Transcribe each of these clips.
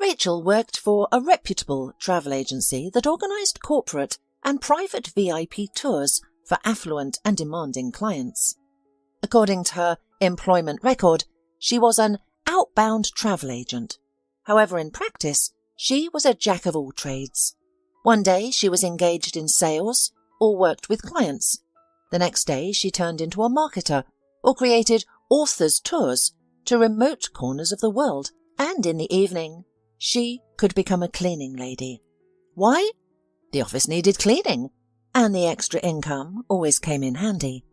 Rachael worked for a reputable travel agency that organised corporate and private VIP tours for affluent and demanding clients. According to her employment record, she was an outbound travel agent. However, in practice, she was a jack of all trades. One day she was engaged in sales or worked with clients. The next day she turned into a marketer or created authors' tours to remote corners of the world. And in the evening, she could become a cleaning lady. Why? The office needed cleaning, and the extra income always came in handy.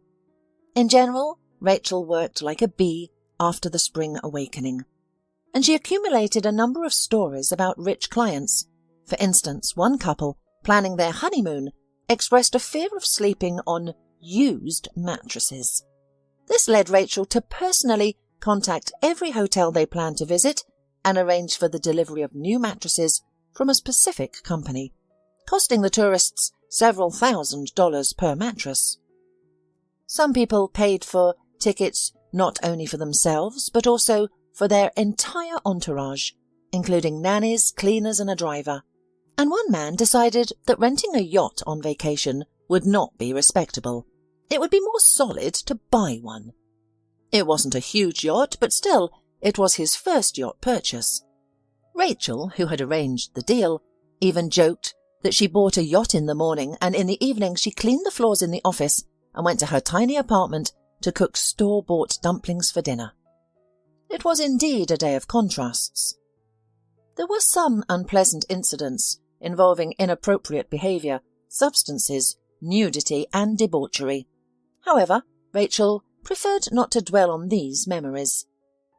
In general, Rachael worked like a bee after the spring awakening, and she accumulated a number of stories about rich clients. For instance, one couple, planning their honeymoon, expressed a fear of sleeping on used mattresses. This led Rachael to personally contact every hotel they planned to visit and arrange for the delivery of new mattresses from a specific company, costing the tourists several $1,000s per mattress. Some people paid for tickets not only for themselves but also for their entire entourage, including nannies, cleaners and a driver. And one man decided that renting a yacht on vacation would not be respectable. It would be more solid to buy one. It wasn't a huge yacht, but still, it was his first yacht purchase. Rachael, who had arranged the deal, even joked that she bought a yacht in the morning and in the evening she cleaned the floors in the office and went to her tiny apartment to cook store-bought dumplings for dinner. It was indeed a day of contrasts. There were some unpleasant incidents involving inappropriate behaviour, substances, nudity and debauchery. However, Rachael preferred not to dwell on these memories.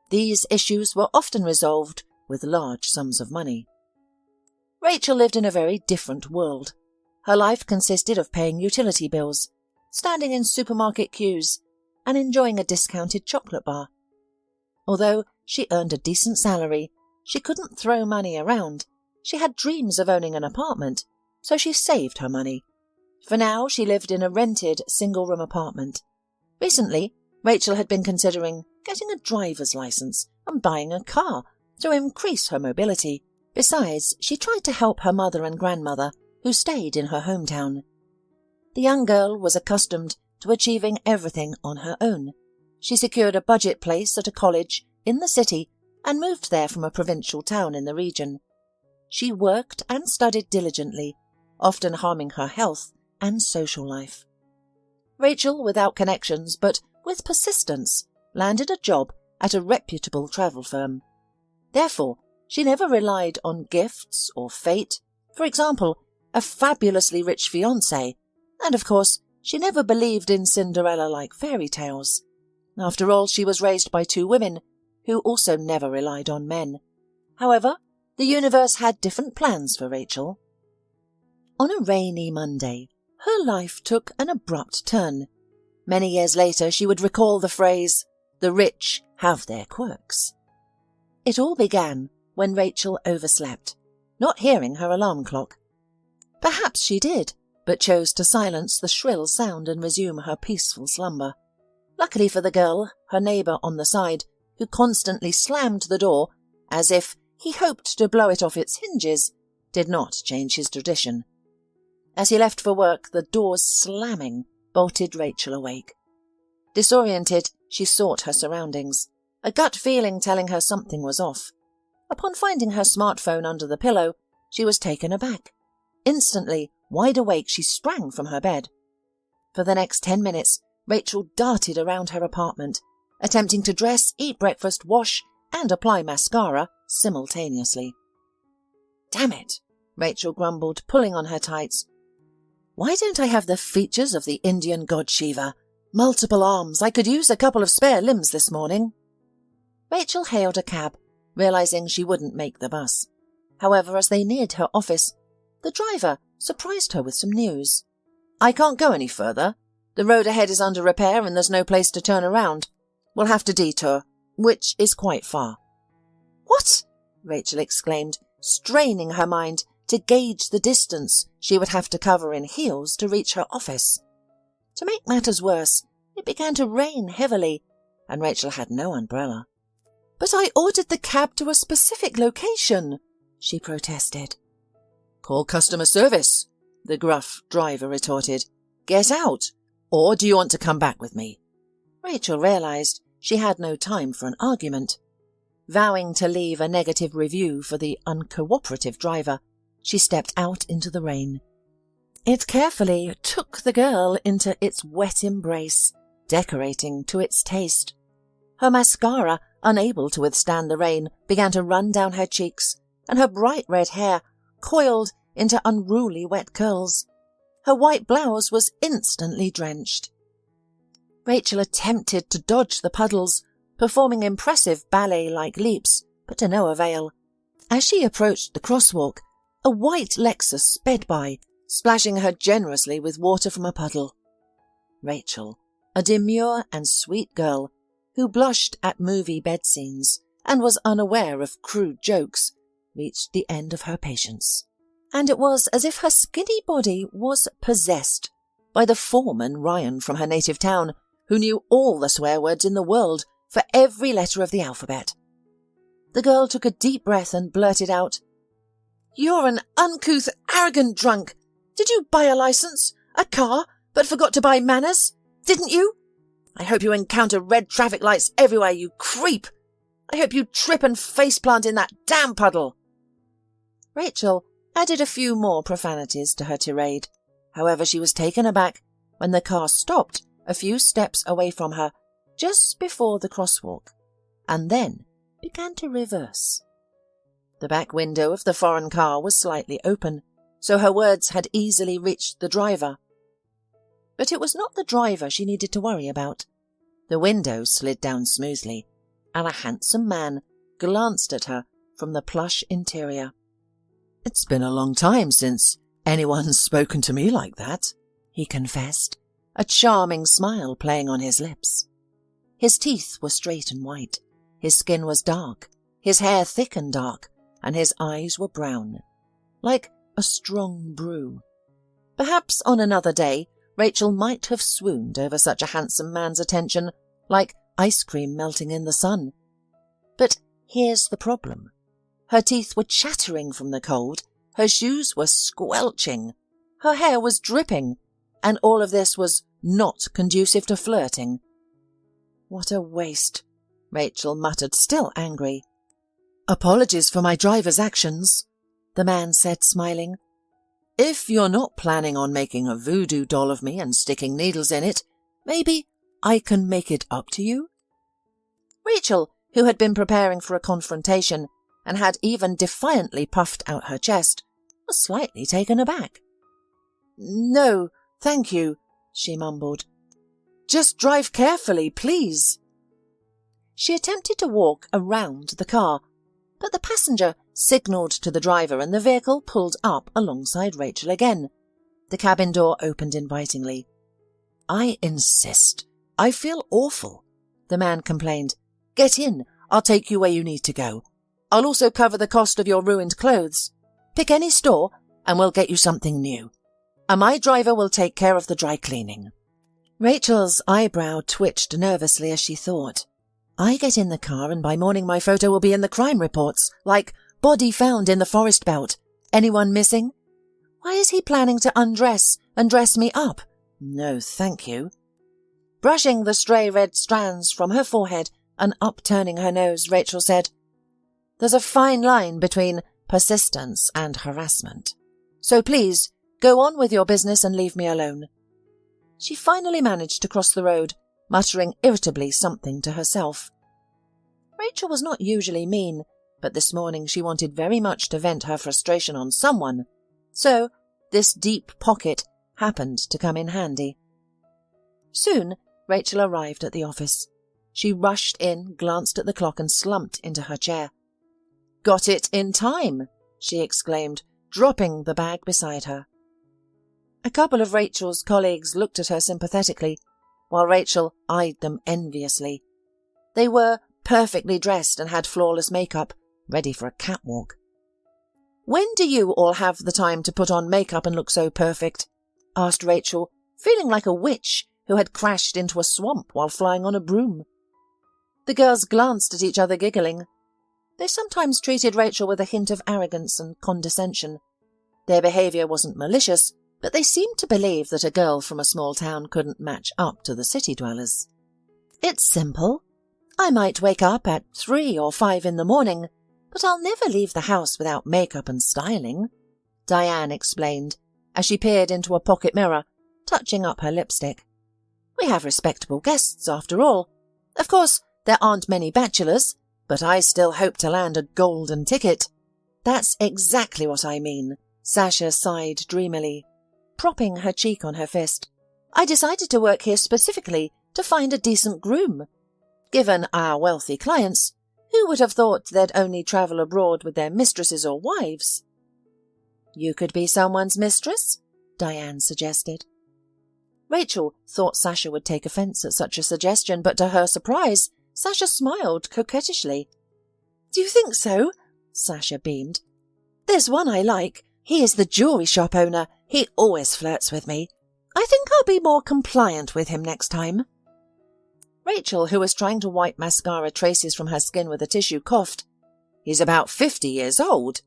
These issues were often resolved with large sums of money. Rachael lived in a very different world. Her life consisted of paying utility bills, standing in supermarket queues, and enjoying a discounted chocolate bar. Although she earned a decent salary, she couldn't throw money around. She had dreams of owning an apartment, so she saved her money. For now, she lived in a rented single-room apartment. Recently, Rachael had been considering getting a driver's license and buying a car to increase her mobility. Besides, she tried to help her mother and grandmother, who stayed in her hometown. The young girl was accustomed to achieving everything on her own. She secured a budget place at a college in the city and moved there from a provincial town in the region. She worked and studied diligently, often harming her health and social life. Rachael, without connections but with persistence, landed a job at a reputable travel firm. Therefore, she never relied on gifts or fate, for example, a fabulously rich fiancé, and of course, she never believed in Cinderella-like fairy tales. After all, she was raised by two women who also never relied on men. However, the universe had different plans for Rachael. On a rainy Monday, her life took an abrupt turn. Many years later, she would recall the phrase, "The rich have their quirks." It all began when Rachael overslept, not hearing her alarm clock. Perhaps she did, but chose to silence the shrill sound and resume her peaceful slumber. Luckily for the girl, her neighbour on the side, who constantly slammed the door as if he hoped to blow it off its hinges, did not change his tradition. As he left for work, the door's slamming bolted Rachael awake. Disoriented, she sought her surroundings, a gut feeling telling her something was off. Upon finding her smartphone under the pillow, she was taken aback. Instantly, wide awake, she sprang from her bed. For the next 10 minutes, Rachael darted around her apartment, attempting to dress, eat breakfast, wash, and apply mascara simultaneously. "Damn it," Rachael grumbled, pulling on her tights. "Why don't I have the features of the Indian god Shiva? Multiple arms. I could use a couple of spare limbs this morning." Rachael hailed a cab, realizing she wouldn't make the bus. However, as they neared her office, the driver surprised her with some news. "I can't go any further. The road ahead is under repair and there's no place to turn around. We'll have to detour, which is quite far." "What?" Rachael exclaimed, straining her mind to gauge the distance she would have to cover in heels to reach her office. To make matters worse, it began to rain heavily, and Rachael had no umbrella. "But I ordered the cab to a specific location," she protested. "Call customer service," the gruff driver retorted. "Get out, or do you want to come back with me?" Rachael realised she had no time for an argument. Vowing to leave a negative review for the uncooperative driver, she stepped out into the rain. It carefully took the girl into its wet embrace, decorating to its taste. Her mascara, unable to withstand the rain, began to run down her cheeks, and her bright red hair coiled into unruly wet curls. Her white blouse was instantly drenched. Rachael attempted to dodge the puddles, performing impressive ballet-like leaps, but to no avail. As she approached the crosswalk, a white Lexus sped by, splashing her generously with water from a puddle. Rachael, a demure and sweet girl who blushed at movie bed scenes and was unaware of crude jokes, reached the end of her patience. And it was as if her skinny body was possessed by the foreman Ryan from her native town, who knew all the swear words in the world for every letter of the alphabet. The girl took a deep breath and blurted out, "You're an uncouth, arrogant drunk. Did you buy a license, a car, but forgot to buy manners? Didn't you? I hope you encounter red traffic lights everywhere, you creep. I hope you trip and faceplant in that damn puddle." Rachael added a few more profanities to her tirade. However, she was taken aback when the car stopped a few steps away from her, just before the crosswalk, and then began to reverse. The back window of the foreign car was slightly open, so her words had easily reached the driver. But it was not the driver she needed to worry about. The window slid down smoothly, and a handsome man glanced at her from the plush interior. "It's been a long time since anyone's spoken to me like that," he confessed, a charming smile playing on his lips. His teeth were straight and white, his skin was dark, his hair thick and dark, and his eyes were brown, like a strong brew. Perhaps on another day Rachael might have swooned over such a handsome man's attention, like ice cream melting in the sun. But here's the problem. Her teeth were chattering from the cold, her shoes were squelching, her hair was dripping, and all of this was not conducive to flirting. "What a waste," Rachael muttered, still angry. "Apologies for my driver's actions," the man said, smiling. "If you're not planning on making a voodoo doll of me and sticking needles in it, maybe I can make it up to you?" Rachael, who had been preparing for a confrontation and had even defiantly puffed out her chest, was slightly taken aback. "No, thank you," she mumbled. "Just drive carefully, please." She attempted to walk around the car, but the passenger signalled to the driver and the vehicle pulled up alongside Rachael again. The cabin door opened invitingly. "I insist. I feel awful," the man complained. "Get in. I'll take you where you need to go. I'll also cover the cost of your ruined clothes. Pick any store and we'll get you something new. And my driver will take care of the dry cleaning." Rachel's eyebrow twitched nervously as she thought, "I get in the car and by morning my photo will be in the crime reports, like body found in the forest belt. Anyone missing? Why is he planning to undress and dress me up? No, thank you." Brushing the stray red strands from her forehead and upturning her nose, Rachael said, "There's a fine line between persistence and harassment. So please, go on with your business and leave me alone." She finally managed to cross the road, muttering irritably something to herself. Rachael was not usually mean, but this morning she wanted very much to vent her frustration on someone, so this deep pocket happened to come in handy. Soon Rachael arrived at the office. She rushed in, glanced at the clock and slumped into her chair. "Got it in time," she exclaimed, dropping the bag beside her. A couple of Rachel's colleagues looked at her sympathetically, while Rachael eyed them enviously. They were perfectly dressed and had flawless makeup, ready for a catwalk. "When do you all have the time to put on makeup and look so perfect?" asked Rachael, feeling like a witch who had crashed into a swamp while flying on a broom. The girls glanced at each other, giggling. They sometimes treated Rachael with a hint of arrogance and condescension. Their behaviour wasn't malicious, but they seemed to believe that a girl from a small town couldn't match up to the city dwellers. "It's simple. I might wake up at 3 or 5 in the morning, but I'll never leave the house without makeup and styling," Diane explained as she peered into a pocket mirror, touching up her lipstick. "We have respectable guests, after all. Of course, there aren't many bachelors, but I still hope to land a golden ticket." "That's exactly what I mean," Sasha sighed dreamily, propping her cheek on her fist. "I decided to work here specifically to find a decent groom. Given our wealthy clients, who would have thought they'd only travel abroad with their mistresses or wives?" "You could be someone's mistress?" Diane suggested. Rachael thought Sasha would take offence at such a suggestion, but to her surprise, Sasha smiled coquettishly. "Do you think so?" Sasha beamed. "There's one I like. He is the jewellery shop owner. He always flirts with me. I think I'll be more compliant with him next time." Rachael, who was trying to wipe mascara traces from her skin with a tissue, coughed. "He's about 50 years old."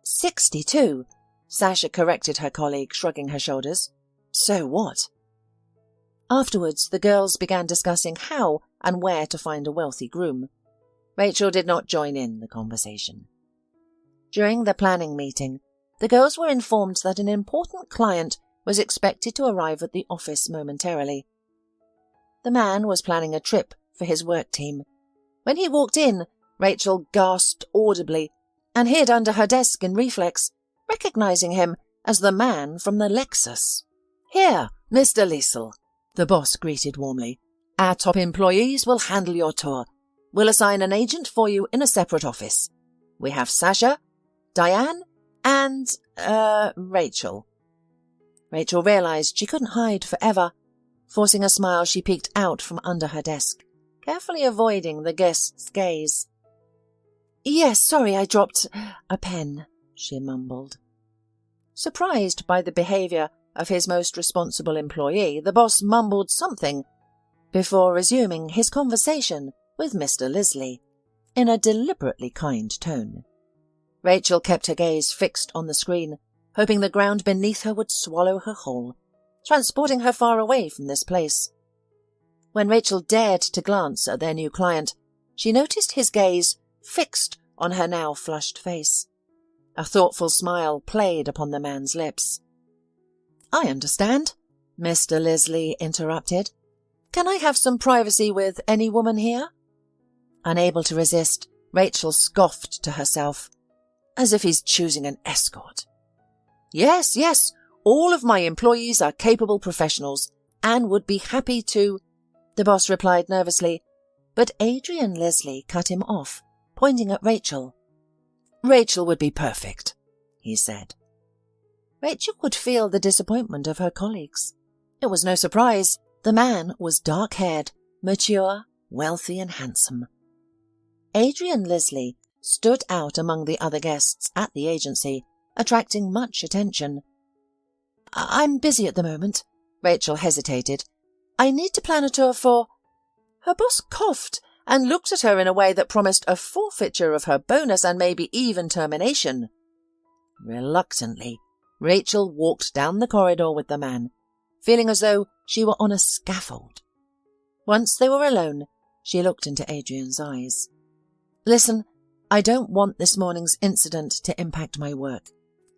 62, Sasha corrected her colleague, shrugging her shoulders. "So what?" Afterwards, the girls began discussing how and where to find a wealthy groom. Rachael did not join in the conversation. During the planning meeting, the girls were informed that an important client was expected to arrive at the office momentarily. The man was planning a trip for his work team. When he walked in, Rachael gasped audibly and hid under her desk in reflex, recognizing him as the man from the Lexus. "Here, Mr. Liesel," the boss greeted warmly. "Our top employees will handle your tour. We'll assign an agent for you in a separate office. We have Sasha, Diane, and, Rachael." Rachael realized she couldn't hide forever. Forcing a smile, she peeked out from under her desk, carefully avoiding the guest's gaze. "Yes, sorry, I dropped a pen," she mumbled. Surprised by the behaviour of his most responsible employee, the boss mumbled something before resuming his conversation with Mr. Lisley in a deliberately kind tone. Rachael kept her gaze fixed on the screen, hoping the ground beneath her would swallow her whole, transporting her far away from this place. When Rachael dared to glance at their new client, she noticed his gaze fixed on her now flushed face. A thoughtful smile played upon the man's lips. "I understand," Mr. Lisley interrupted. "Can I have some privacy with any woman here?" Unable to resist, Rachael scoffed to herself, as if he's choosing an escort. Yes, all of my employees are capable professionals and would be happy to," the boss replied nervously, but Adrian Leslie cut him off, pointing at Rachael. "Rachael would be perfect," he said. Rachael could feel the disappointment of her colleagues. It was no surprise. The man was dark-haired, mature, wealthy and handsome. Adrian Leslie stood out among the other guests at the agency, attracting much attention. "I'm busy at the moment," Rachael hesitated. "I need to plan a tour for—" Her boss coughed and looked at her in a way that promised a forfeiture of her bonus and maybe even termination. Reluctantly, Rachael walked down the corridor with the man, feeling as though she were on a scaffold. Once they were alone, she looked into Adrian's eyes. "Listen, I don't want this morning's incident to impact my work.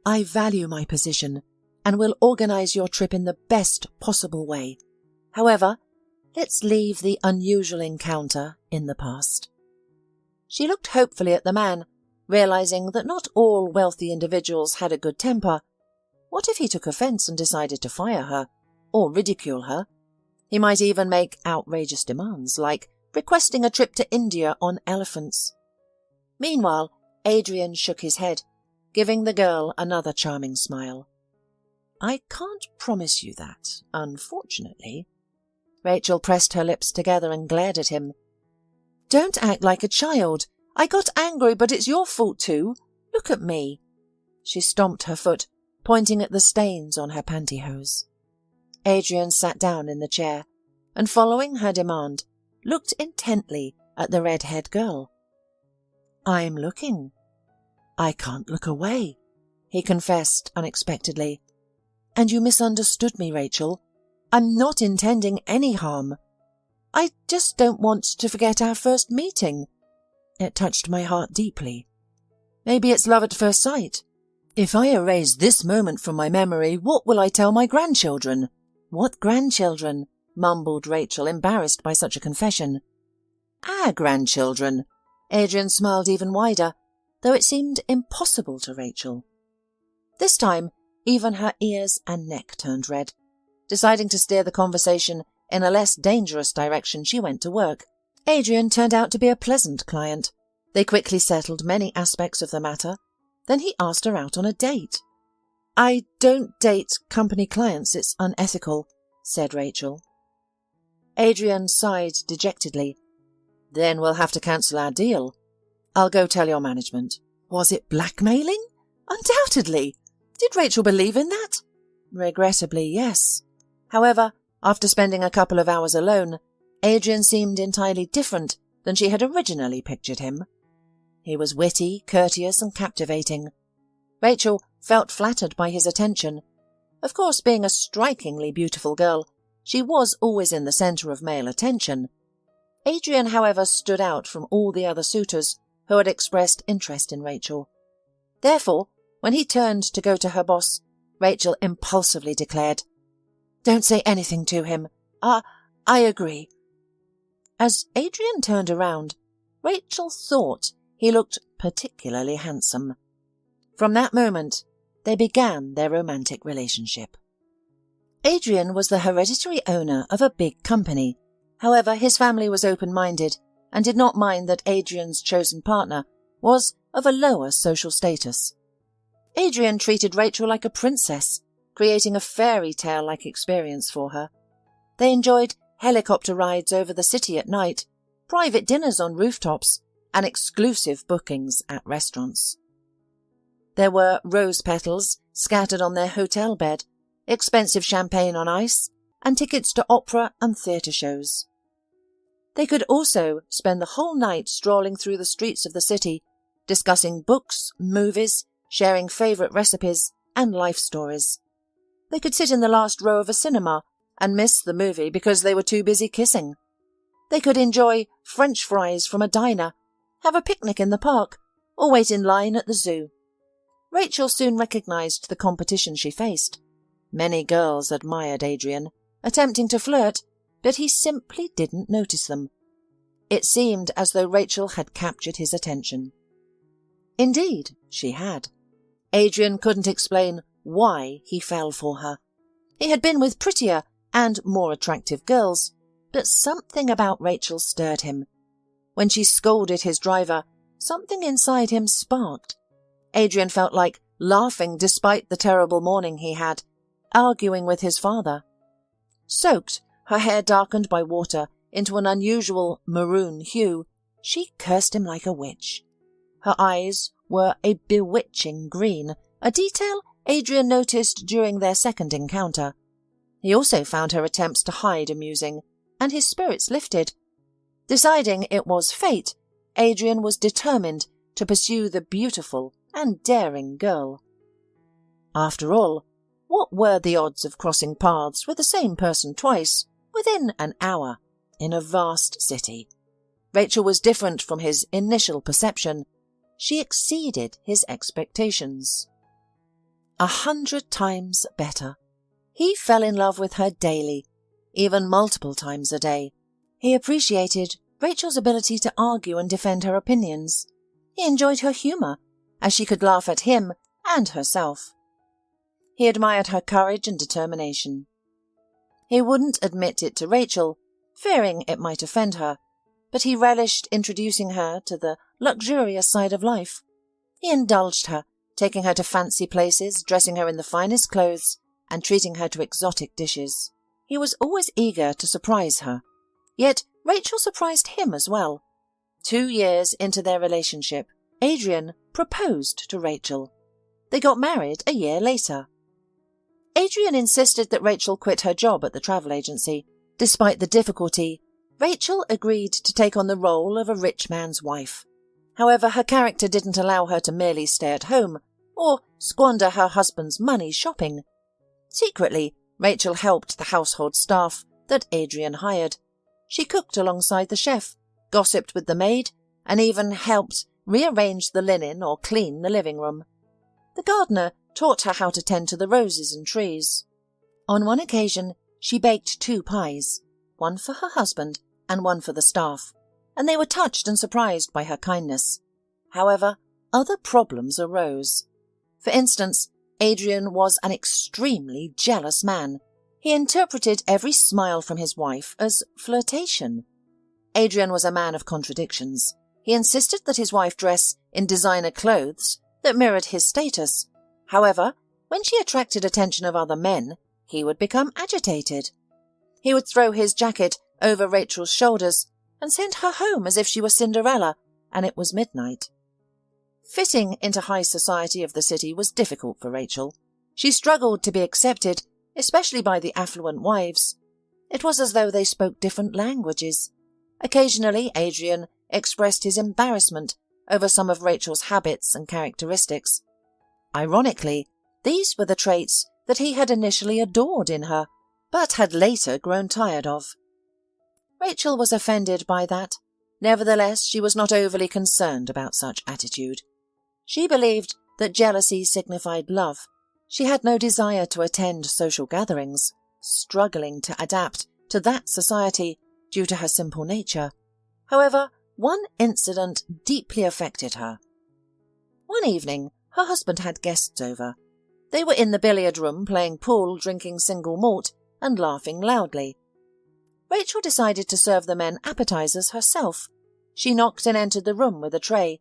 I value my position and will organise your trip in the best possible way. However, let's leave the unusual encounter in the past." She looked hopefully at the man, realising that not all wealthy individuals had a good temper. What if he took offence and decided to fire her, or ridicule her? He might even make outrageous demands, like requesting a trip to India on elephants. Meanwhile, Adrian shook his head, giving the girl another charming smile. "I can't promise you that, unfortunately." Rachael pressed her lips together and glared at him. "Don't act like a child. I got angry, but it's your fault too. Look at me." She stomped her foot, pointing at the stains on her pantyhose. Adrian sat down in the chair, and following her demand, looked intently at the red-haired girl. I'm looking." "I can't look away," he confessed unexpectedly. "And you misunderstood me, Rachel. I'm not intending any harm. I just don't want to forget our first meeting. It touched my heart deeply. Maybe it's love at first sight. If I erase this moment from my memory, what will I tell my grandchildren?" "What grandchildren?" mumbled Rachel, embarrassed by such a confession. "Our grandchildren." Adrian smiled even wider, though it seemed impossible to Rachel. This time, even her ears and neck turned red. Deciding to steer the conversation in a less dangerous direction, she went to work. Adrian turned out to be a pleasant client. They quickly settled many aspects of the matter. Then he asked her out on a date. "I don't date company clients, it's unethical," said Rachel. Adrian sighed dejectedly. "Then we'll have to cancel our deal. I'll go tell your management." Was it blackmailing? Undoubtedly. Did Rachel believe in that? Regrettably, yes. However, after spending a couple of hours alone, Adrian seemed entirely different than she had originally pictured him. He was witty, courteous, and captivating. Rachel felt flattered by his attention. Of course, being a strikingly beautiful girl, she was always in the centre of male attention. Adrian, however, stood out from all the other suitors who had expressed interest in Rachel. Therefore, when he turned to go to her boss, Rachel impulsively declared, "Don't say anything to him. I agree." As Adrian turned around, Rachel thought he looked particularly handsome. From that moment, they began their romantic relationship. Adrian was the hereditary owner of a big company. However, his family was open-minded and did not mind that Adrian's chosen partner was of a lower social status. Adrian treated Rachel like a princess, creating a fairy tale-like experience for her. They enjoyed helicopter rides over the city at night, private dinners on rooftops, and exclusive bookings at restaurants. There were rose petals scattered on their hotel bed, expensive champagne on ice, and tickets to opera and theatre shows. They could also spend the whole night strolling through the streets of the city, discussing books, movies, sharing favourite recipes, and life stories. They could sit in the last row of a cinema and miss the movie because they were too busy kissing. They could enjoy French fries from a diner, have a picnic in the park, or wait in line at the zoo. Rachel soon recognised the competition she faced. Many girls admired Adrian, attempting to flirt, but he simply didn't notice them. It seemed as though Rachel had captured his attention. Indeed, she had. Adrian couldn't explain why he fell for her. He had been with prettier and more attractive girls, but something about Rachel stirred him. When she scolded his driver, something inside him sparked. Adrian felt like laughing despite the terrible morning he had, arguing with his father. Soaked, her hair darkened by water into an unusual maroon hue, she cursed him like a witch. Her eyes were a bewitching green, a detail Adrian noticed during their second encounter. He also found her attempts to hide amusing, and his spirits lifted. Deciding it was fate, Adrian was determined to pursue the beautiful and daring girl. After all, what were the odds of crossing paths with the same person twice, within an hour, in a vast city? Rachel was different from his initial perception. She exceeded his expectations. 100 times better. He fell in love with her daily, even multiple times a day. He appreciated Rachel's ability to argue and defend her opinions. He enjoyed her humour, as she could laugh at him and herself. He admired her courage and determination. He wouldn't admit it to Rachel, fearing it might offend her, but he relished introducing her to the luxurious side of life. He indulged her, taking her to fancy places, dressing her in the finest clothes, and treating her to exotic dishes. He was always eager to surprise her. Yet Rachel surprised him as well. 2 years into their relationship, Adrian proposed to Rachel. They got married a year later. Adrian insisted that Rachel quit her job at the travel agency. Despite the difficulty, Rachel agreed to take on the role of a rich man's wife. However, her character didn't allow her to merely stay at home or squander her husband's money shopping. Secretly, Rachael helped the household staff that Adrian hired. She cooked alongside the chef, gossiped with the maid, and even helped rearrange the linen or clean the living room. The gardener taught her how to tend to the roses and trees. On one occasion, she baked 2 pies, one for her husband and one for the staff, and they were touched and surprised by her kindness. However, other problems arose. For instance, Adrian was an extremely jealous man. He interpreted every smile from his wife as flirtation. Adrian was a man of contradictions. He insisted that his wife dress in designer clothes that mirrored his status. However, when she attracted attention of other men, he would become agitated. He would throw his jacket over Rachel's shoulders and send her home as if she were Cinderella, and it was midnight. Fitting into high society of the city was difficult for Rachael. She struggled to be accepted, especially by the affluent wives. It was as though they spoke different languages. Occasionally, Adrian expressed his embarrassment over some of Rachel's habits and characteristics. Ironically, these were the traits that he had initially adored in her, but had later grown tired of. Rachael was offended by that. Nevertheless, she was not overly concerned about such attitude. She believed that jealousy signified love. She had no desire to attend social gatherings, struggling to adapt to that society due to her simple nature. However, one incident deeply affected her. One evening, her husband had guests over. They were in the billiard room playing pool, drinking single malt, and laughing loudly. Rachael decided to serve the men appetizers herself. She knocked and entered the room with a tray.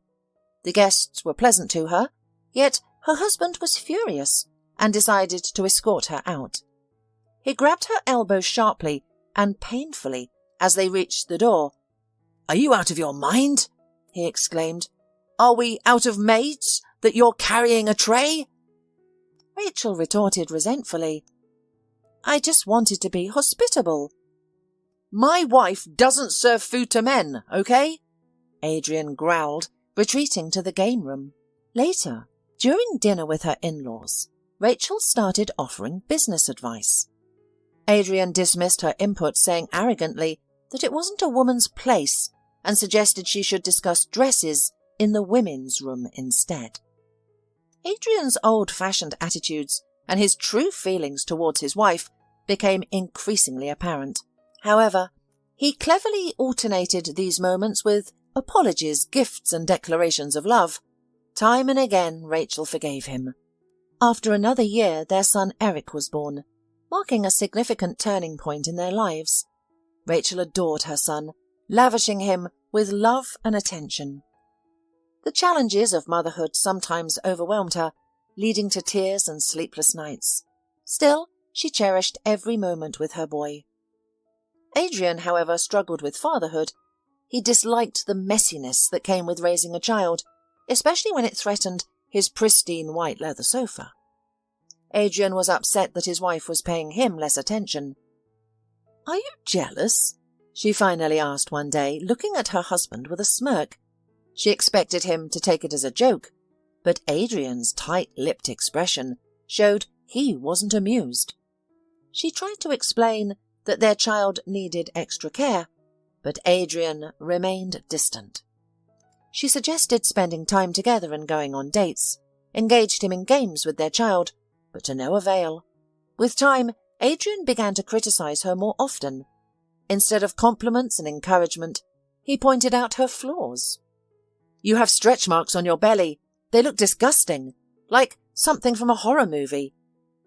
The guests were pleasant to her, yet her husband was furious and decided to escort her out. He grabbed her elbow sharply and painfully as they reached the door. "Are you out of your mind?" he exclaimed. "Are we out of maids that you're carrying a tray?" Rachael retorted resentfully, "I just wanted to be hospitable." "My wife doesn't serve food to men, okay?" Adrian growled, retreating to the game room. Later, during dinner with her in-laws, Rachael started offering business advice. Adrian dismissed her input, saying arrogantly that it wasn't a woman's place, and suggested she should discuss dresses in the women's room instead. Adrian's old-fashioned attitudes and his true feelings towards his wife became increasingly apparent. However, he cleverly alternated these moments with apologies, gifts, and declarations of love. Time and again, Rachael forgave him. After another year, their son Eric was born, marking a significant turning point in their lives. Rachael adored her son, lavishing him with love and attention. The challenges of motherhood sometimes overwhelmed her, leading to tears and sleepless nights. Still, she cherished every moment with her boy. Adrian, however, struggled with fatherhood. He disliked the messiness that came with raising a child, especially when it threatened his pristine white leather sofa. Adrian was upset that his wife was paying him less attention. "Are you jealous?" she finally asked one day, looking at her husband with a smirk. She expected him to take it as a joke, but Adrian's tight-lipped expression showed he wasn't amused. She tried to explain that their child needed extra care, but Adrian remained distant. She suggested spending time together and going on dates, engaged him in games with their child, but to no avail. With time, Adrian began to criticize her more often. Instead of compliments and encouragement, he pointed out her flaws. "You have stretch marks on your belly. They look disgusting, like something from a horror movie.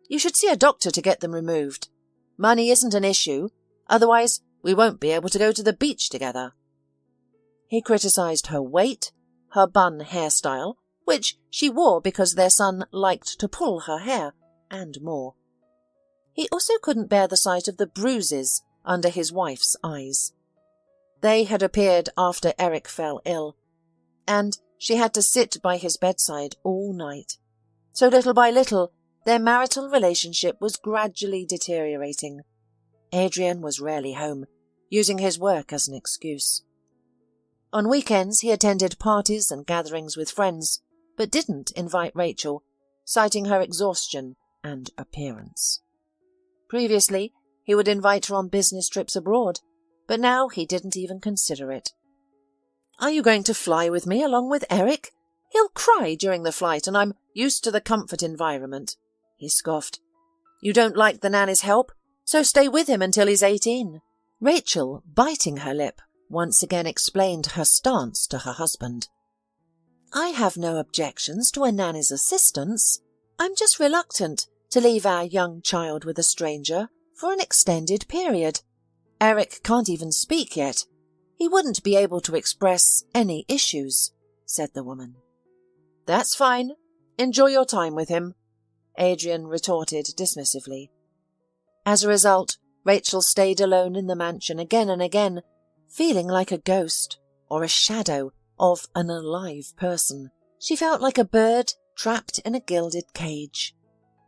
You should see a doctor to get them removed. Money isn't an issue, otherwise we won't be able to go to the beach together." He criticized her weight, her bun hairstyle, which she wore because their son liked to pull her hair, and more. He also couldn't bear the sight of the bruises under his wife's eyes. They had appeared after Eric fell ill, and she had to sit by his bedside all night. So little by little, their marital relationship was gradually deteriorating. Adrian was rarely home, using his work as an excuse. On weekends he attended parties and gatherings with friends, but didn't invite Rachael, citing her exhaustion and appearance. Previously, he would invite her on business trips abroad, but now he didn't even consider it. "Are you going to fly with me along with Eric? He'll cry during the flight, and I'm used to the comfort environment," he scoffed. "You don't like the nanny's help, so stay with him until he's 18. Rachael, biting her lip, once again explained her stance to her husband. "I have no objections to a nanny's assistance. I'm just reluctant to leave our young child with a stranger for an extended period. Eric can't even speak yet. He wouldn't be able to express any issues," said the woman. "That's fine. Enjoy your time with him," Adrian retorted dismissively. As a result, Rachael stayed alone in the mansion again and again, feeling like a ghost or a shadow of an alive person. She felt like a bird trapped in a gilded cage.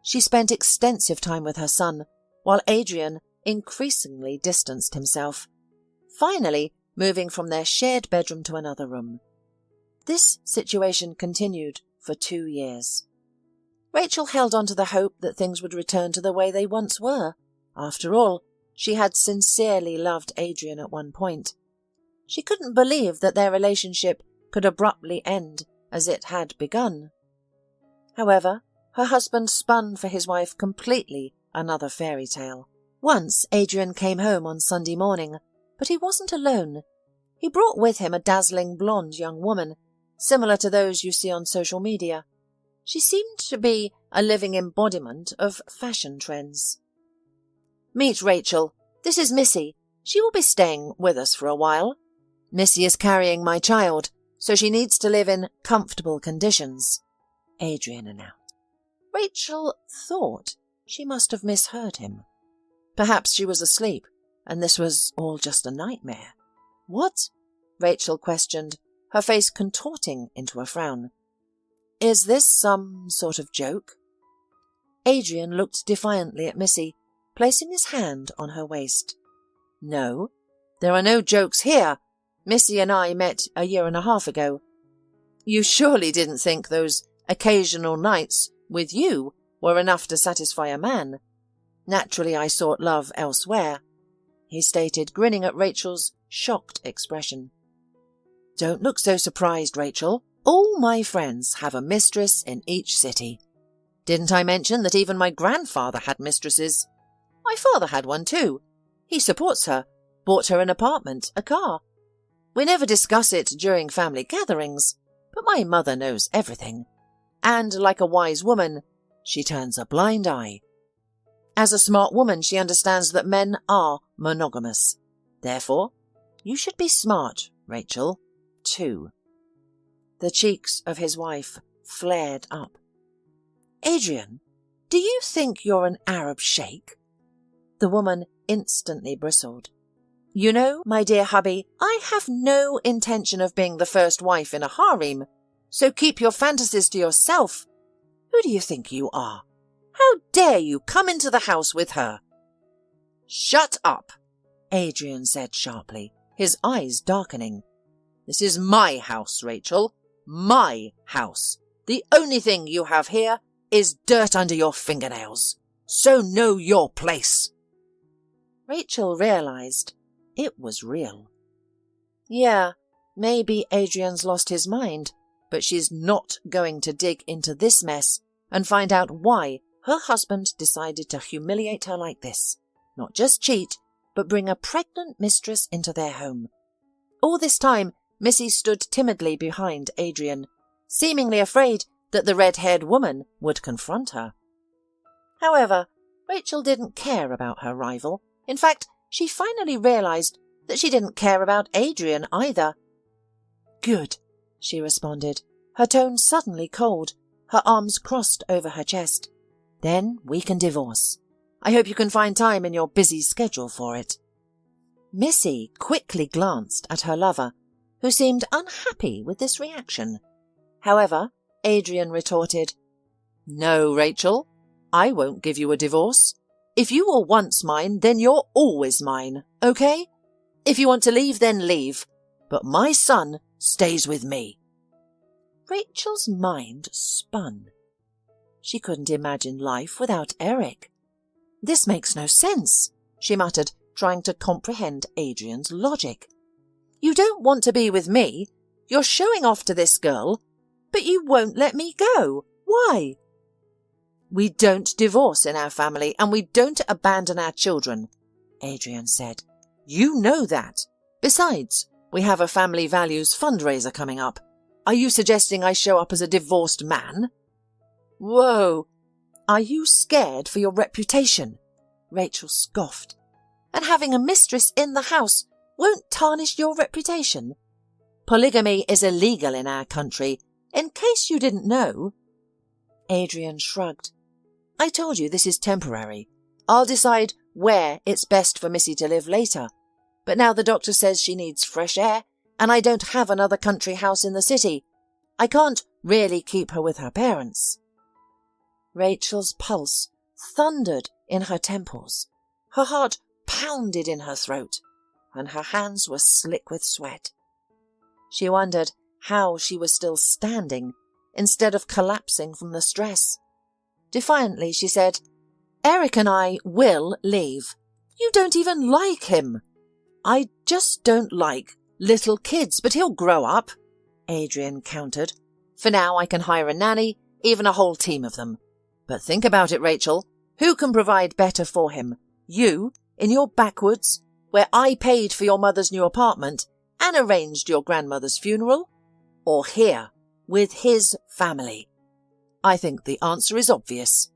She spent extensive time with her son, while Adrian increasingly distanced himself, finally moving from their shared bedroom to another room. This situation continued for 2 years. Rachael held on to the hope that things would return to the way they once were. After all, she had sincerely loved Adrian at one point. She couldn't believe that their relationship could abruptly end as it had begun. However, her husband spun for his wife completely another fairy tale. Once Adrian came home on Sunday morning, but he wasn't alone. He brought with him a dazzling blonde young woman, similar to those you see on social media. She seemed to be a living embodiment of fashion trends. "Meet Rachael. This is Missy. She will be staying with us for a while. Missy is carrying my child, so she needs to live in comfortable conditions," Adrian announced. Rachael thought she must have misheard him. Perhaps she was asleep, and this was all just a nightmare. "What?" Rachael questioned, her face contorting into a frown. "Is this some sort of joke?" Adrian looked defiantly at Missy, placing his hand on her waist. "No, there are no jokes here. Missy and I met a year and a half ago. You surely didn't think those occasional nights with you were enough to satisfy a man. Naturally, I sought love elsewhere," he stated, grinning at Rachael's shocked expression. "Don't look so surprised, Rachael. All my friends have a mistress in each city. Didn't I mention that even my grandfather had mistresses? My father had one too. He supports her, bought her an apartment, a car. We never discuss it during family gatherings, but my mother knows everything. And like a wise woman, she turns a blind eye. As a smart woman, she understands that men are monogamous. Therefore, you should be smart, Rachael, too." The cheeks of his wife flared up. "Adrian, do you think you're an Arab sheikh?" The woman instantly bristled. "You know, my dear hubby, I have no intention of being the first wife in a harem, so keep your fantasies to yourself. Who do you think you are? How dare you come into the house with her?" "Shut up," Adrian said sharply, his eyes darkening. "This is my house, Rachael. My house. The only thing you have here is dirt under your fingernails. So know your place." Rachael realized it was real. Yeah, maybe Adrian's lost his mind, but she's not going to dig into this mess and find out why her husband decided to humiliate her like this. Not just cheat, but bring a pregnant mistress into their home. All this time, Missy stood timidly behind Adrian, seemingly afraid that the red-haired woman would confront her. However, Rachael didn't care about her rival. In fact, she finally realized that she didn't care about Adrian either. "Good," she responded, her tone suddenly cold, her arms crossed over her chest. "Then we can divorce. I hope you can find time in your busy schedule for it." Missy quickly glanced at her lover, who seemed unhappy with this reaction. However, Adrian retorted, "No, Rachael, I won't give you a divorce. If you were once mine, then you're always mine, okay? If you want to leave, then leave. but my son stays with me." Rachel's mind spun. She couldn't imagine life without Eric. "This makes no sense," she muttered, trying to comprehend Adrian's logic. "You don't want to be with me. You're showing off to this girl, but you won't let me go. Why?" "We don't divorce in our family, and we don't abandon our children," Adrian said. "You know that. Besides, we have a family values fundraiser coming up. Are you suggesting I show up as a divorced man?" "Whoa! Are you scared for your reputation?" Rachel scoffed. "And having a mistress in the house won't tarnish your reputation? Polygamy is illegal in our country, in case you didn't know." Adrian shrugged. "I told you this is temporary. I'll decide where it's best for Missy to live later. But now the doctor says she needs fresh air, and I don't have another country house in the city. I can't really keep her with her parents." Rachel's pulse thundered in her temples. Her heart pounded in her throat, and her hands were slick with sweat. She wondered how she was still standing instead of collapsing from the stress. Defiantly, she said, "Eric and I will leave. You don't even like him." "I just don't like little kids, but he'll grow up," Adrian countered. "For now I can hire a nanny, even a whole team of them. But think about it, Rachel. Who can provide better for him? You, in your backwoods, where I paid for your mother's new apartment and arranged your grandmother's funeral? Or here, with his family? I think the answer is obvious."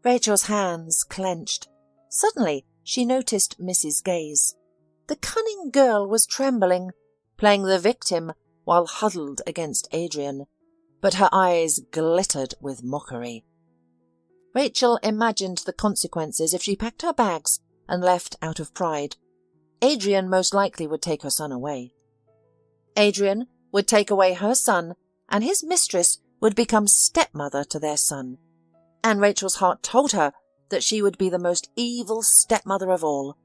Rachel's hands clenched. Suddenly, she noticed Missy's gaze. The cunning girl was trembling, playing the victim while huddled against Adrian, but her eyes glittered with mockery. Rachel imagined the consequences if she packed her bags and left out of pride. Adrian most likely would take her son away. Adrian would take away her son, and his mistress would become stepmother to their son. And Rachel's heart told her that she would be the most evil stepmother of all.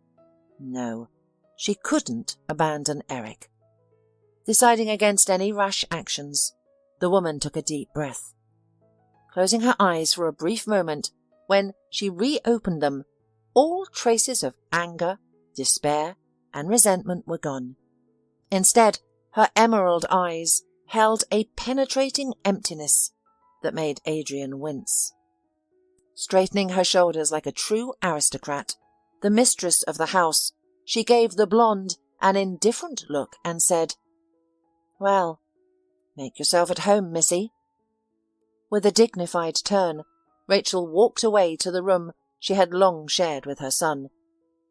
No, she couldn't abandon Eric. Deciding against any rash actions, the woman took a deep breath. Closing her eyes for a brief moment, when she reopened them, all traces of anger, despair, and resentment were gone. Instead, her emerald eyes held a penetrating emptiness that made Adrian wince. Straightening her shoulders like a true aristocrat, the mistress of the house, she gave the blonde an indifferent look and said, "Well, make yourself at home, Missy." With a dignified turn, Rachel walked away to the room she had long shared with her son.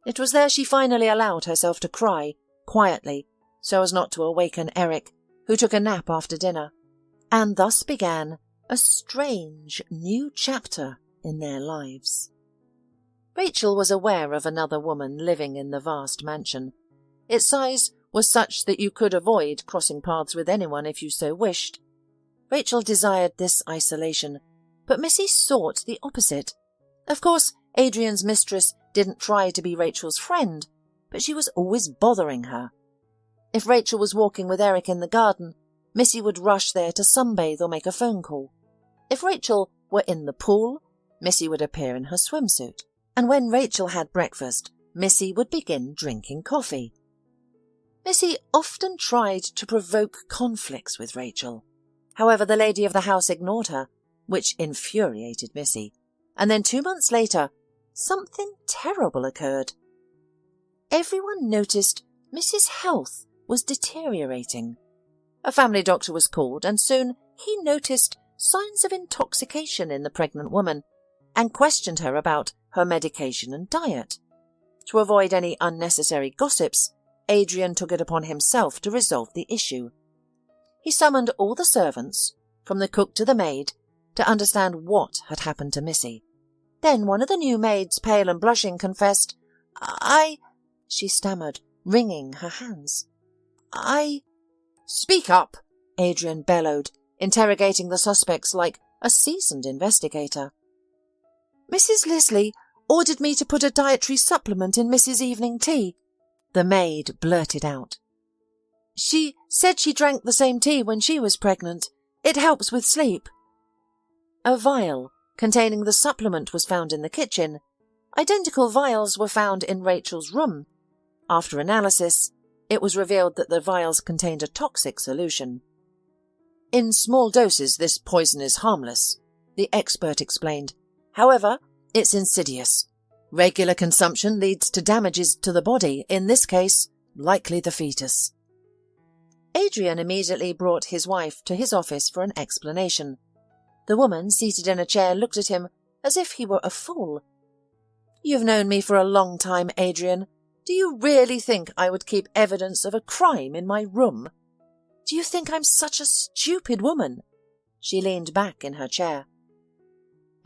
It was there she finally allowed herself to cry, quietly, so as not to awaken Eric, who took a nap after dinner. And thus began a strange new chapter in their lives. Rachel was aware of another woman living in the vast mansion. Its size was such that you could avoid crossing paths with anyone if you so wished. Rachel desired this isolation, but Missy sought the opposite. Of course, Adrian's mistress didn't try to be Rachel's friend, but she was always bothering her. If Rachel was walking with Eric in the garden, Missy would rush there to sunbathe or make a phone call. If Rachel were in the pool, Missy would appear in her swimsuit. And when Rachel had breakfast, Missy would begin drinking coffee. Missy often tried to provoke conflicts with Rachel. However, the lady of the house ignored her, which infuriated Missy. And then 2 months later, something terrible occurred. Everyone noticed Miss's health was deteriorating. A family doctor was called, and soon he noticed signs of intoxication in the pregnant woman and questioned her about her medication and diet. To avoid any unnecessary gossips, Adrian took it upon himself to resolve the issue. He summoned all the servants, from the cook to the maid, to understand what had happened to Missy. Then one of the new maids, pale and blushing, confessed, she stammered, wringing her hands. Speak up, Adrian bellowed, interrogating the suspects like a seasoned investigator. "Mrs. Leslie ordered me to put a dietary supplement in Mrs. Evening Tea," the maid blurted out. She said she drank the same tea when she was pregnant. It helps with sleep. A vial containing the supplement was found in the kitchen. Identical vials were found in Rachel's room. After analysis, it was revealed that the vials contained a toxic solution. In small doses, this poison is harmless, the expert explained. However, it's insidious. Regular consumption leads to damages to the body, in this case, likely the fetus. Adrian immediately brought his wife to his office for an explanation. The woman, seated in a chair, looked at him as if he were a fool. "You've known me for a long time, Adrian. Do you really think I would keep evidence of a crime in my room? Do you think I'm such a stupid woman?" She leaned back in her chair.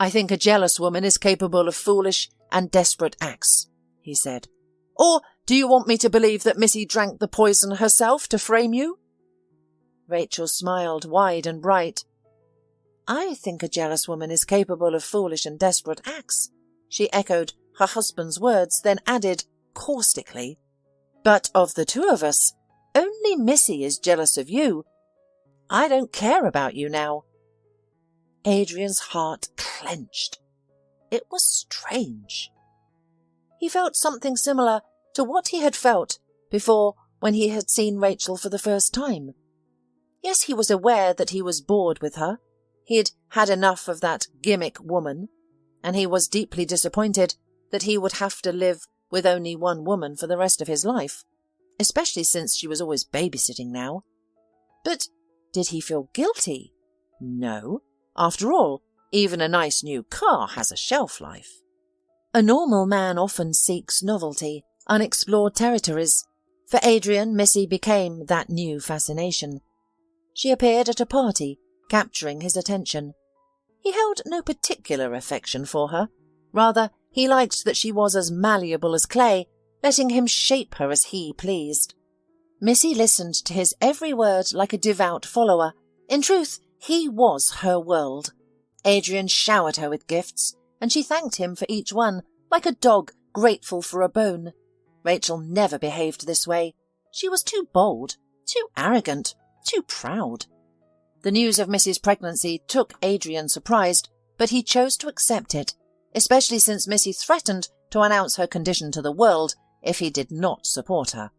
"I think a jealous woman is capable of foolish and desperate acts," he said. "Or do you want me to believe that Missy drank the poison herself to frame you?" Rachel smiled wide and bright. "I think a jealous woman is capable of foolish and desperate acts," she echoed her husband's words, then added caustically, "But of the two of us, only Missy is jealous of you. I don't care about you now." Adrian's heart clenched. It was strange. He felt something similar to what he had felt before when he had seen Rachel for the first time. Yes, he was aware that he was bored with her. He'd had enough of that gimmick woman, and he was deeply disappointed that he would have to live with only one woman for the rest of his life, especially since she was always babysitting now. But did he feel guilty? No. After all, even a nice new car has a shelf life. A normal man often seeks novelty, unexplored territories. For Adrian, Missy became that new fascination. She appeared at a party, capturing his attention. He held no particular affection for her. Rather, he liked that she was as malleable as clay, letting him shape her as he pleased. Missy listened to his every word like a devout follower. In truth, he was her world. Adrian showered her with gifts, and she thanked him for each one, like a dog grateful for a bone. Rachel never behaved this way. She was too bold, too arrogant, too proud. The news of Missy's pregnancy took Adrian surprised, but he chose to accept it, especially since Missy threatened to announce her condition to the world if he did not support her.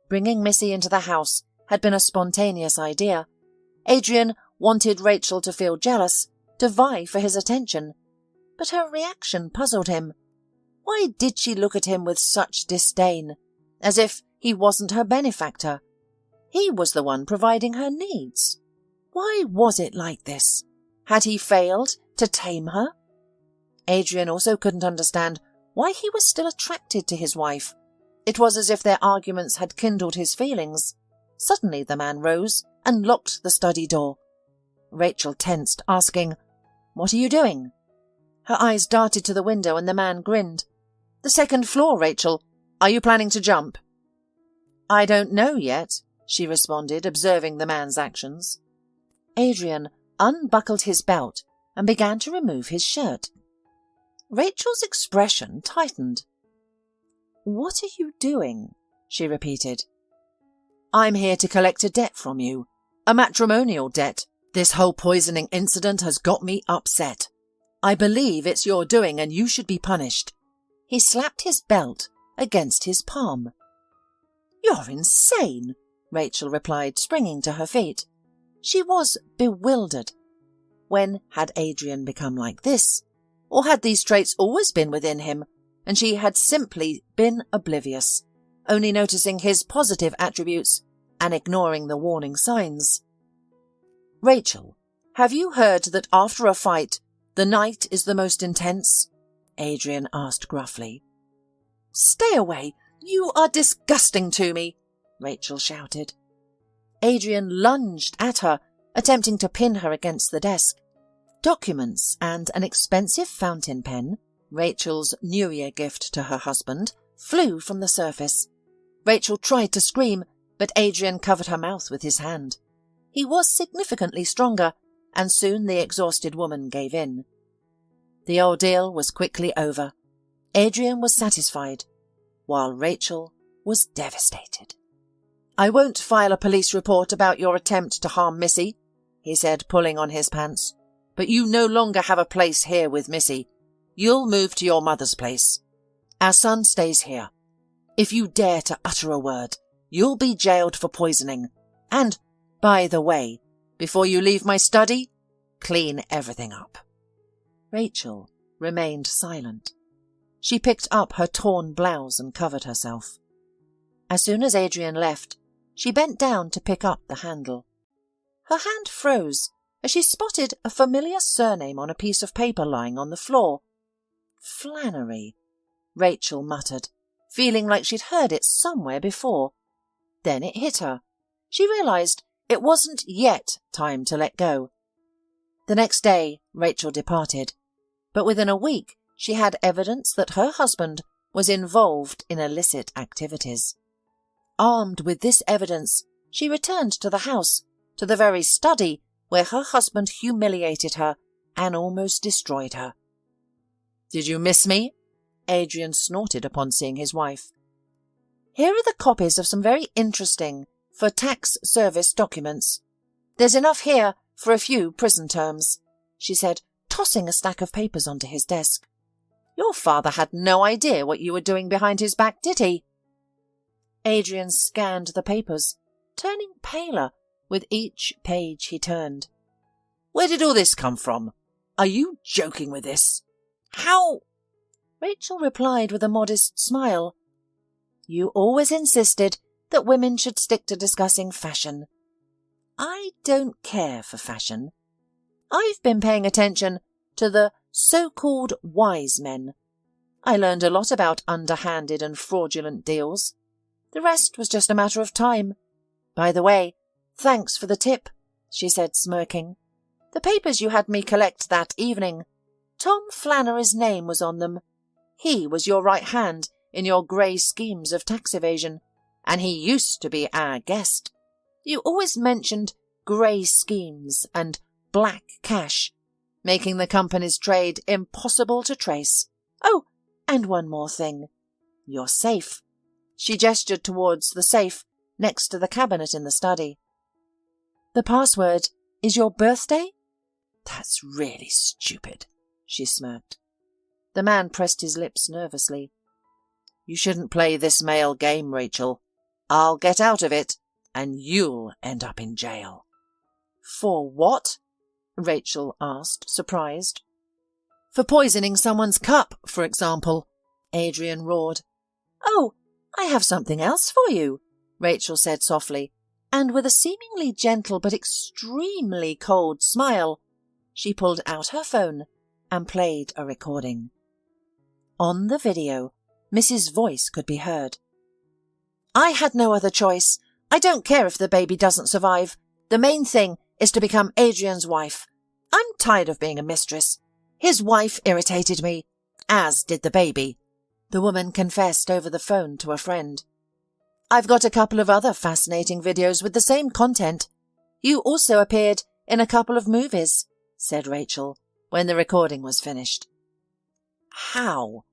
Bringing Missy into the house had been a spontaneous idea. Adrian wanted Rachel to feel jealous, to vie for his attention. But her reaction puzzled him. Why did she look at him with such disdain, as if he wasn't her benefactor? He was the one providing her needs. Why was it like this? Had he failed to tame her? Adrian also couldn't understand why he was still attracted to his wife. It was as if their arguments had kindled his feelings. Suddenly the man rose and locked the study door. Rachel tensed, asking, "What are you doing?" Her eyes darted to the window and the man grinned. "The second floor, Rachel. Are you planning to jump?" "I don't know yet," she responded, observing the man's actions. Adrian unbuckled his belt and began to remove his shirt. Rachel's expression tightened. "What are you doing?" she repeated. "I'm here to collect a debt from you. A matrimonial debt. This whole poisoning incident has got me upset. I believe it's your doing and you should be punished." He slapped his belt against his palm. "You're insane," Rachel replied, springing to her feet. She was bewildered. When had Adrian become like this? Or had these traits always been within him, and she had simply been oblivious, only noticing his positive attributes and ignoring the warning signs? "Rachel, have you heard that after a fight, the night is the most intense?" Adrian asked gruffly. "Stay away! You are disgusting to me!" Rachel shouted. Adrian lunged at her, attempting to pin her against the desk. Documents and an expensive fountain pen, Rachel's New Year gift to her husband, flew from the surface. Rachel tried to scream, but Adrian covered her mouth with his hand. He was significantly stronger, and soon the exhausted woman gave in. The ordeal was quickly over. Adrian was satisfied, while Rachel was devastated. "I won't file a police report about your attempt to harm Missy," he said, pulling on his pants. "But you no longer have a place here with Missy. You'll move to your mother's place. Our son stays here. If you dare to utter a word, you'll be jailed for poisoning. And, by the way, before you leave my study, clean everything up." Rachael remained silent. She picked up her torn blouse and covered herself. As soon as Adrian left, she bent down to pick up the handle. Her hand froze as she spotted a familiar surname on a piece of paper lying on the floor. "Flannery," Rachael muttered, feeling like she'd heard it somewhere before. Then it hit her. She realized it wasn't yet time to let go. The next day, Rachael departed, but within a week she had evidence that her husband was involved in illicit activities. Armed with this evidence, she returned to the house, to the very study where her husband humiliated her and almost destroyed her. "Did you miss me?" Adrian snorted upon seeing his wife. "Here are the copies of some very interesting for tax service documents. There's enough here for a few prison terms," she said, tossing a stack of papers onto his desk. "Your father had no idea what you were doing behind his back, did he?" Adrian scanned the papers, turning paler with each page he turned. "Where did all this come from? Are you joking with this? How?" Rachael replied with a modest smile. "You always insisted that women should stick to discussing fashion. I don't care for fashion. I've been paying attention to the so-called wise men. I learned a lot about underhanded and fraudulent deals. The rest was just a matter of time. By the way, thanks for the tip," she said, smirking. "The papers you had me collect that evening, Tom Flannery's name was on them. He was your right hand in your grey schemes of tax evasion, and he used to be our guest. You always mentioned grey schemes and black cash, making the company's trade impossible to trace. Oh, and one more thing. Your safe." She gestured towards the safe next to the cabinet in the study. "The password is your birthday?" "That's really stupid," she smirked. The man pressed his lips nervously. "You shouldn't play this male game, Rachael. I'll get out of it, and you'll end up in jail." "For what?" Rachael asked, surprised. "For poisoning someone's cup, for example," Adrian roared. "Oh, I have something else for you," Rachael said softly, and with a seemingly gentle but extremely cold smile, she pulled out her phone and played a recording. On the video, Miss's voice could be heard. "I had no other choice. I don't care if the baby doesn't survive. The main thing is to become Adrian's wife. I'm tired of being a mistress. His wife irritated me, as did the baby," the woman confessed over the phone to a friend. "I've got a couple of other fascinating videos with the same content. You also appeared in a couple of movies," said Rachael, when the recording was finished. "How?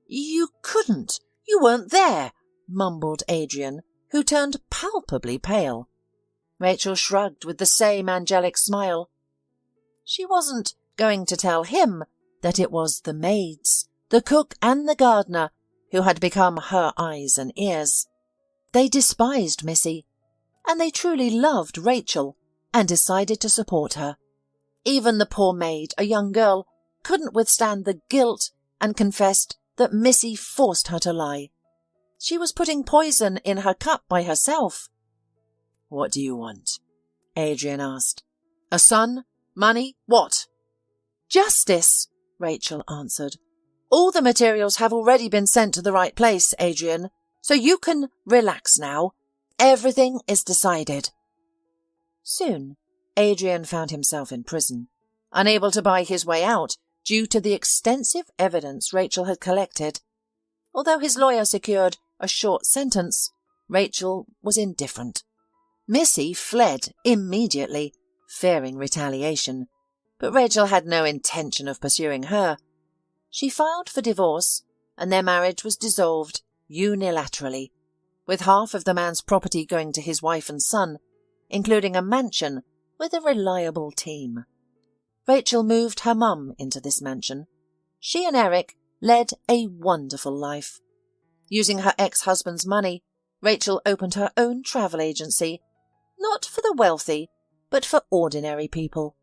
You couldn't. You weren't there," mumbled Adrian, who turned palpably pale. Rachael shrugged with the same angelic smile. She wasn't going to tell him that it was the maids, the cook and the gardener who had become her eyes and ears. They despised Missy, and they truly loved Rachael and decided to support her. Even the poor maid, a young girl, couldn't withstand the guilt and confessed that Missy forced her to lie. She was putting poison in her cup by herself. "What do you want?" Adrian asked. "A son? Money? What?" "Justice," Rachael answered. "All the materials have already been sent to the right place, Adrian, so you can relax now. Everything is decided." Soon, Adrian found himself in prison, unable to buy his way out due to the extensive evidence Rachael had collected. Although his lawyer secured a short sentence, Rachael was indifferent. Missy fled immediately, fearing retaliation, but Rachael had no intention of pursuing her. She filed for divorce, and their marriage was dissolved unilaterally, with half of the man's property going to his wife and son, including a mansion with a reliable team. Rachael moved her mum into this mansion. She and Eric led a wonderful life. Using her ex-husband's money, Rachael opened her own travel agency, not for the wealthy, but for ordinary people.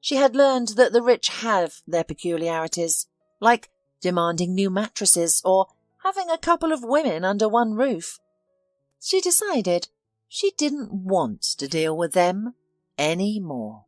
She had learned that the rich have their peculiarities, like demanding new mattresses or having a couple of women under one roof. She decided she didn't want to deal with them anymore.